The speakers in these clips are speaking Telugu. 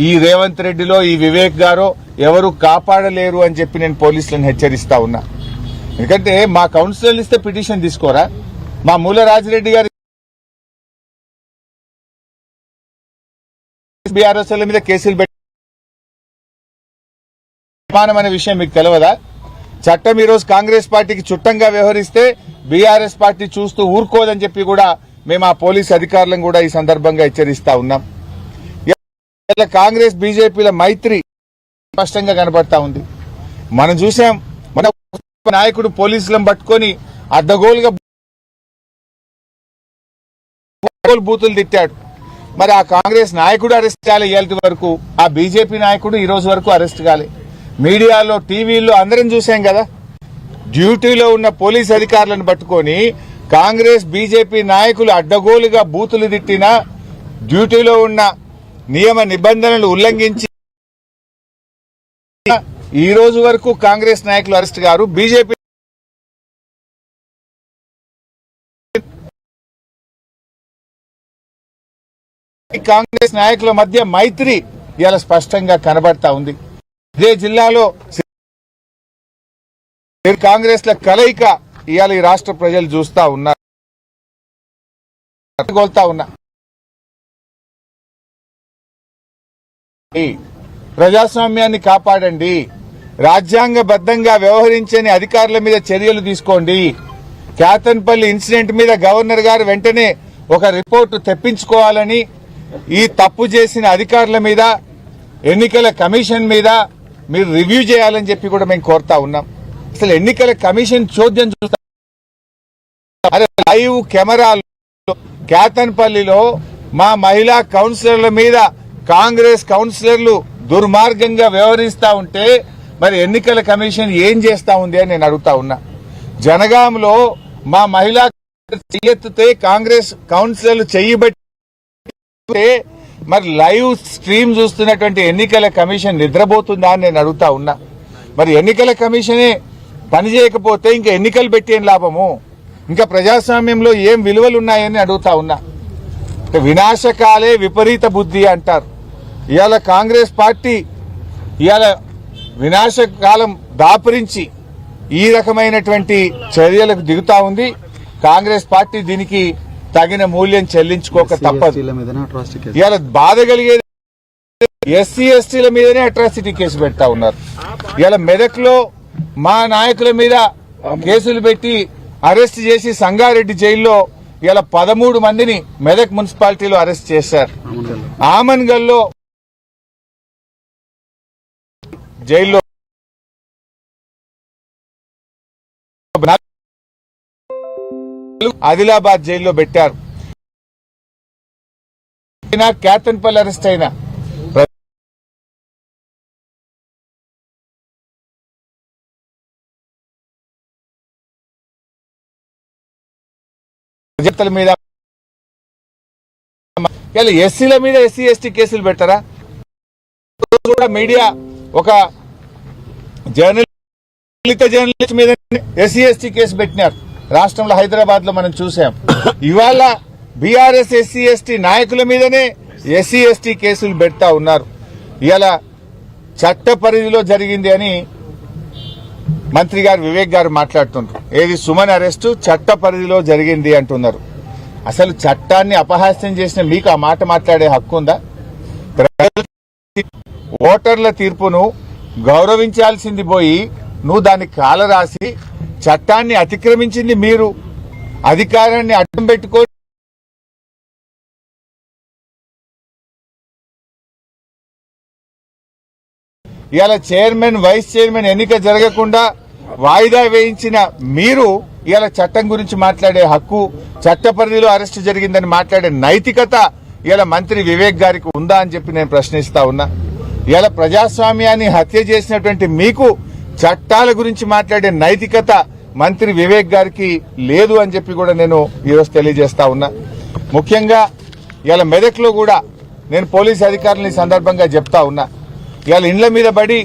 ఈ రేవంత్ రెడ్డిలో ఈ వివేక్ గారో ఎవరు కాపాడలేరు అని చెప్పి నేను పోలీసులను హెచ్చరిస్తా ఉన్నా. ఎందుకంటే మా కౌన్సిలర్లు ఇస్తే పిటిషన్ తీసుకోరా? మా మూల రాజిరెడ్డి గారి బీఆర్ఎస్ల మీద కేసులు పెట్టి అనే విషయం మీకు తెలియదా? చట్టం ఈరోజు కాంగ్రెస్ పార్టీకి చుట్టంగా వ్యవహరిస్తే బీఆర్ఎస్ పార్టీ చూస్తూ ఊరుకోదని చెప్పి కూడా మేము ఆ పోలీసు అధికారులను కూడా ఈ సందర్భంగా హెచ్చరిస్తా ఉన్నాం. కాంగ్రెస్ బీజేపీల మైత్రి స్పష్టంగా కనబడతా ఉంది. మనం చూసాం, మన నాయకుడు పోలీసులను పట్టుకొని అడ్డగోలుగా బూతులు తిట్టాడు. మరి ఆ కాంగ్రెస్ నాయకుడు అరెస్ట్ కాలే ఇవాళ వరకు, ఆ బీజేపీ నాయకుడు ఈ రోజు వరకు అరెస్ట్ కాలే. మీడియాలో టీవీల్లో అందరం చూసాం కదా, డ్యూటీలో ఉన్న పోలీస్ అధికారులను పట్టుకొని కాంగ్రెస్ బీజేపీ నాయకులు అడ్డగోలుగా బూతులు తిట్టినా డ్యూటీలో ఉన్న నియమ నిబంధనలు ఉల్లంఘించి ఈ రోజు వరకు కాంగ్రెస్ నాయకులు అరెస్ట్ గారు. బీజేపీ కాంగ్రెస్ నాయకుల మధ్య మైత్రి ఇవాళ స్పష్టంగా కనబడతా ఉంది. ఇదే జిల్లాలో కాంగ్రెస్ ల కలయిక ఇవాళ ఈ రాష్ట్ర ప్రజలు చూస్తా ఉన్నారు. ప్రజాస్వామ్యాన్ని కాపాడండి, రాజ్యాంగబద్దంగా వ్యవహరించని అధికారుల మీద చర్యలు తీసుకోండి. కేతన్పల్లి ఇన్సిడెంట్ మీద గవర్నర్ గారు వెంటనే ఒక రిపోర్టు తెప్పించుకోవాలని, ఈ తప్పు చేసిన అధికారుల మీద ఎన్నికల కమిషన్ మీద మీరు రివ్యూ చేయాలని చెప్పి కూడా మేము కోరుతా ఉన్నాం. అసలు ఎన్నికల కమిషన్ చోద్యం చూస్తా, లైవ్ కెమెరాలు కేతన్పల్లిలో మా మహిళా కౌన్సిలర్ల మీద కాంగ్రెస్ కౌన్సిలర్లు దుర్మార్గంగా వ్యవహరిస్తా ఉంటే మరి ఎన్నికల కమిషన్ ఏం చేస్తా ఉంది అని నేను అడుగుతా ఉన్నా. జనగాంలో మా మహిళా చెయ్యెత్తితే కాంగ్రెస్ కౌన్సిలర్లు చెయ్యబట్టి మరి లైవ్ స్ట్రీమ్ చూస్తున్నటువంటి ఎన్నికల కమిషన్ నిద్రపోతుందా అని నేను అడుగుతా ఉన్నా. మరి ఎన్నికల కమిషనే పనిచేయకపోతే ఇంకా ఎన్నికలు పెట్టి ఏం లాభము? ఇంకా ప్రజాస్వామ్యంలో ఏం విలువలు ఉన్నాయని అడుగుతా ఉన్నా. వినాశకాలే విపరీత బుద్ధి అంటారు. ఇవాళ కాంగ్రెస్ పార్టీ ఇవాళ వినాశకాలం దాపురించి ఈ రకమైనటువంటి చర్యలకు దిగుతా ఉంది. కాంగ్రెస్ పార్టీ దీనికి తగిన మూల్యం చెల్లించుకోక తప్పదు. ఇవాళ బాధ కలిగేది ఎస్సీ ఎస్టీల మీదనే అట్రాసిటీ కేసు పెడతా ఉన్నారు. ఇవాళ మెదక్లో మా నాయకుల మీద కేసులు పెట్టి అరెస్ట్ చేసి సంగారెడ్డి జైల్లో ఇలా 13 మందిని మెదక్ మున్సిపాలిటీలో అరెస్ట్ చేశారు. ఆమన్గల్లో జైల్లో ఆదిలాబాద్ జైల్లో పెట్టారు. కేతన్పల్లి అరెస్ట్ అయినా ప్రజల మీద ఎస్సీల మీద ఎస్సీ ఎస్టీ కేసులు పెట్టారా? మీడియా ఒక జర్నలిస్ట్ మీద ఎస్సీ ఎస్టీ కేసు పెట్టినారు రాష్ట్రంలో, హైదరాబాద్ లో మనం చూసాం. ఇవాళ బీఆర్ఎస్ ఎస్సీ ఎస్టీ నాయకుల మీదనే ఎస్సీ ఎస్టీ కేసులు పెడతా ఉన్నారు. ఇవాళ చట్ట పరిధిలో జరిగింది అని మంత్రి గారు వివేక్ గారు మాట్లాడుతున్నారు. ఏది సుమన్ అరెస్టు చట్ట పరిధిలో జరిగింది అంటున్నారు. అసలు చట్టాన్ని అపహాస్యం చేసిన మీకు ఆ మాట మాట్లాడే హక్కు ఉందా? ఓటర్ల తీర్పును గౌరవించాల్సింది పోయి నువ్వు దాన్ని కాలరాసి చట్టాన్ని అతిక్రమించింది మీరు. అధికారాన్ని అడ్డం పెట్టుకో ఇవాళ చైర్మన్ వైస్ చైర్మన్ ఎన్నిక జరగకుండా వాయిదా వేయించిన మీరు ఇవాళ చట్టం గురించి మాట్లాడే హక్కు, చట్ట పరిధిలో అరెస్టు జరిగిందని మాట్లాడే నైతికత ఇవాళ మంత్రి వివేక్ గారికి ఉందా అని చెప్పి నేను ప్రశ్నిస్తా ఉన్నా. ఇవాళ ప్రజాస్వామ్యాన్ని హత్య చేసినటువంటి మీకు చట్టాల గురించి మాట్లాడే నైతికత మంత్రి వివేక్ గారికి లేదు అని చెప్పి కూడా నేను ఈరోజు తెలియజేస్తా ఉన్నా. ముఖ్యంగా ఇవాళ మెదక్లో కూడా నేను పోలీసు అధికారులను ఈ సందర్భంగా చెప్తా ఉన్నా. ఇవాళ ఇండ్ల మీద పడి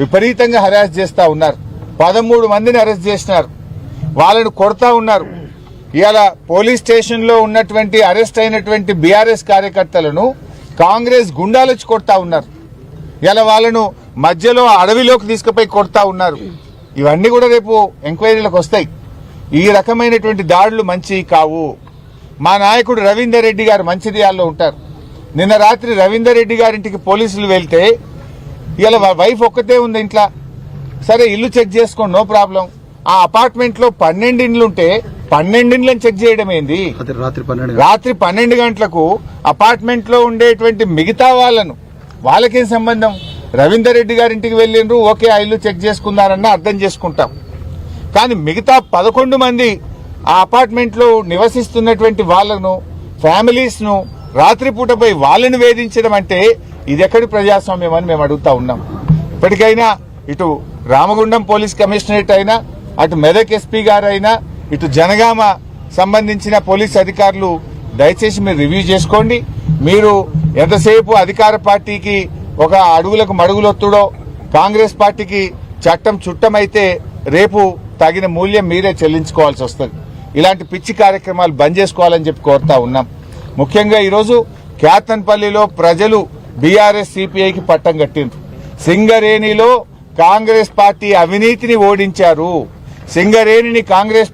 విపరీతంగా హరాస్ చేస్తా ఉన్నారు. 13 మందిని అరెస్ట్ చేసినారు, వాళ్ళను కొడతా ఉన్నారు. ఇవాళ పోలీస్ స్టేషన్ లో ఉన్నటువంటి అరెస్ట్ అయినటువంటి బీఆర్ఎస్ కార్యకర్తలను కాంగ్రెస్ గుండాలు వచ్చి కొడతా ఉన్నారు. ఇలా వాళ్ళను మధ్యలో అడవిలోకి తీసుకుపోయి కొడతా ఉన్నారు. ఇవన్నీ కూడా రేపు ఎంక్వైరీలకు వస్తాయి. ఈ రకమైనటువంటి దాడులు మంచి కావు. మా నాయకుడు రవీందర్ రెడ్డి గారు మంచిర్యాలలో ఉంటారు. నిన్న రాత్రి రవీందర్ రెడ్డి గారింటికి పోలీసులు వెళ్తే ఇలా వైఫ్ ఒక్కతే ఉంది ఇంట్లో. సరే ఇల్లు చెక్ చేసుకోండి, నో ప్రాబ్లం. ఆ అపార్ట్మెంట్ లో 12 ఇండ్లుంటే 12 ఇండ్లను చెక్ చేయడం ఏంది? రాత్రి 12 గంటలకు అపార్ట్మెంట్ లో ఉండేటువంటి మిగతా వాళ్ళకేం సంబంధం? రవీందర్ రెడ్డి గారింటికి వెళ్ళిండ్రు, ఓకే ఆ ఇల్లు చెక్ చేసుకున్నారన్న అర్థం చేసుకుంటాం. కానీ మిగతా 11 మంది ఆ అపార్ట్మెంట్ లో నివసిస్తున్నటువంటి వాళ్లను, ఫ్యామిలీస్ ను రాత్రిపూట పోయి వాళ్ళని వేధించడం అంటే ఇది ఎక్కడి ప్రజాస్వామ్యం అని మేము అడుగుతా ఉన్నాం. ఇప్పటికైనా ఇటు రామగుండం పోలీస్ కమిషనరేట్ అయినా, అటు మెదక్ ఎస్పీ గారైనా, ఇటు జనగామ సంబంధించిన పోలీస్ అధికారులు దయచేసి మీరు రివ్యూ చేసుకోండి. మీరు ఎంతసేపు అధికార పార్టీకి ఒక అడుగులకు మడుగులొత్తుడో, కాంగ్రెస్ పార్టీకి చట్టం చుట్టమైతే రేపు తగిన మూల్యం మీరే చెల్లించుకోవాల్సి వస్తుంది. ఇలాంటి పిచ్చి కార్యక్రమాలు బంద్ చేసుకోవాలని చెప్పి కోరుతా ఉన్నాం. ముఖ్యంగా ఈరోజు క్యాతన్పల్లిలో ప్రజలు బీఆర్ఎస్ సిపిఐకి పట్టం కట్టిండ్రు. సింగరేణిలో కాంగ్రెస్ పార్టీ అవినీతిని ఓడించారు. సింగరేణిని కాంగ్రెస్